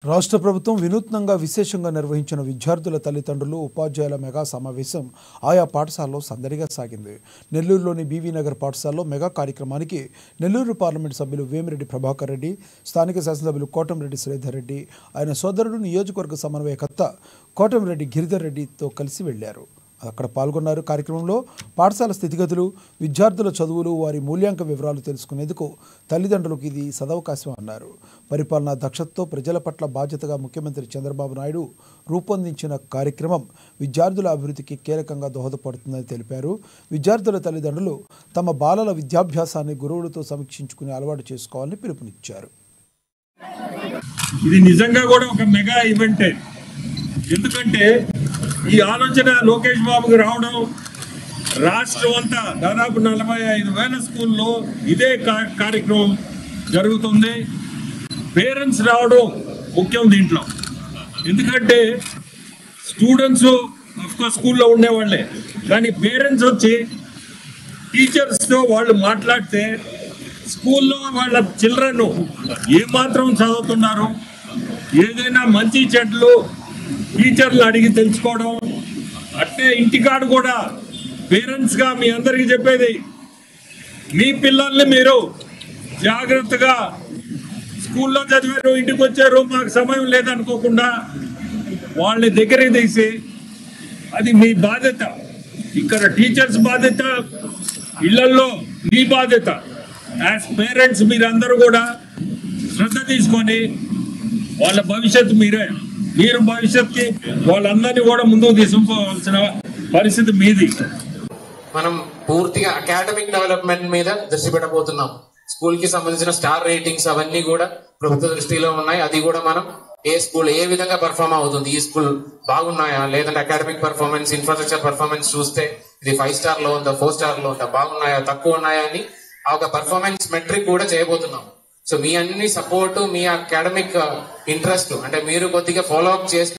రాష్ట్ర ప్రభుత్వం వినూత్నంగా విశేషంగా నిర్వహించిన విద్యార్థుల తల్లిదండ్రులు ఉపాధ్యాయుల మెగా సమావేశం ఆయా పాఠశాలలో సందడిగా సాగింది. నెల్లూరులోని బీవీ నగర్ పాఠశాలలో మెగా కార్యక్రమానికి నెల్లూరు పార్లమెంట్ సభ్యులు వేమిరెడ్డి ప్రభాకర్ రెడ్డి, స్థానిక శాసనసభ్యులు కోటంరెడ్డి శ్రీధర్ రెడ్డి, ఆయన సోదరుడు నియోజకవర్గ సమన్వయకర్త కోటంరెడ్డి గిరిధర్ రెడ్డితో కలిసి వెళ్లారు. అక్కడ పాల్గొన్నారు. కార్యక్రమంలో పాఠశాల స్థితిగతులు, విద్యార్థుల చదువులు, వారి మూల్యాంక వివరాలు తెలుసుకునేందుకు తల్లిదండ్రులకు ఇది సదవకాశం అన్నారు. పరిపాలనా దక్షతతో ప్రజల పట్ల బాధ్యతగా ముఖ్యమంత్రి చంద్రబాబు నాయుడు రూపొందించిన కార్యక్రమం విద్యార్థుల అభివృద్ధికి కీలకంగా దోహదపడుతుందని తెలిపారు. విద్యార్థుల తల్లిదండ్రులు తమ బాలల విద్యాభ్యాసాన్ని గురువులతో సమీక్షించుకునే అలవాటు చేసుకోవాలని పిలుపునిచ్చారు. ఇది నిజంగా కూడా ఒక మెగా ఈవెంటే. ఎందుకంటే ఈ ఆలోచన లోకేష్ బాబుకి రావడం, రాష్ట్రం అంతా దాదాపు 45,000 స్కూల్లో ఇదే కార్యక్రమం జరుగుతుంది. పేరెంట్స్ రావడం ముఖ్యం దీంట్లో. ఎందుకంటే స్టూడెంట్స్ ఆఫ్కోర్స్ స్కూల్లో ఉండేవాళ్ళే, కానీ పేరెంట్స్ వచ్చి టీచర్స్తో వాళ్ళు మాట్లాడితే స్కూల్లో వాళ్ళ చిల్డ్రన్ ఏమాత్రం చదువుతున్నారు, ఏదైనా మంచి చెడ్లు టీచర్లు అడిగి తెలుసుకోవడం. అంటే ఇంటికాడు కూడా పేరెంట్స్గా మీ అందరికీ చెప్పేది, మీ పిల్లల్ని మీరు జాగ్రత్తగా స్కూల్లో చదివారు, ఇంటికి వచ్చారు, మాకు సమయం లేదనుకోకుండా వాళ్ళ దగ్గరికి తీసి, అది మీ బాధ్యత. ఇక్కడ టీచర్స్ బాధ్యత, ఇళ్లలో మీ బాధ్యత. యాజ్ పేరెంట్స్ మీరందరూ కూడా శ్రద్ధ తీసుకొని వాళ్ళ భవిష్యత్తు మీరు భవిష్యత్తుకి వాళ్ళందరినీ కూడా ముందుకు తీసుకుపోవాల్సిన పరిస్థితి మీది. మనం పూర్తిగా అకాడమిక్ డెవలప్మెంట్ మీద దృష్టి పెట్టబోతున్నాం. స్కూల్ కి సంబంధించిన స్టార్ రేటింగ్స్ అవన్నీ కూడా ప్రభుత్వ దృష్టిలో ఉన్నాయి. అది కూడా మనం ఏ స్కూల్ ఏ విధంగా పర్ఫార్మ్ అవుతుంది, ఈ స్కూల్ బాగున్నాయా, లేదంటే అకాడమిక్ పర్ఫార్మెన్స్, ఇన్ఫ్రాస్ట్రక్చర్ పర్ఫార్మెన్స్ చూస్తే ఇది 5 స్టార్ లో ఉందా, 4 స్టార్ లో ఉందా, బాగున్నాయా, తక్కువ ఉన్నాయా అని ఆ ఒక పర్ఫార్మెన్స్ మెట్రిక్ కూడా చేయబోతున్నాం. సో మీ అన్ని సపోర్టు, మీ అకాడమిక్ ఇంట్రెస్ట్ అంటే మీరు కొద్దిగా ఫాలో అప్ చేస్తే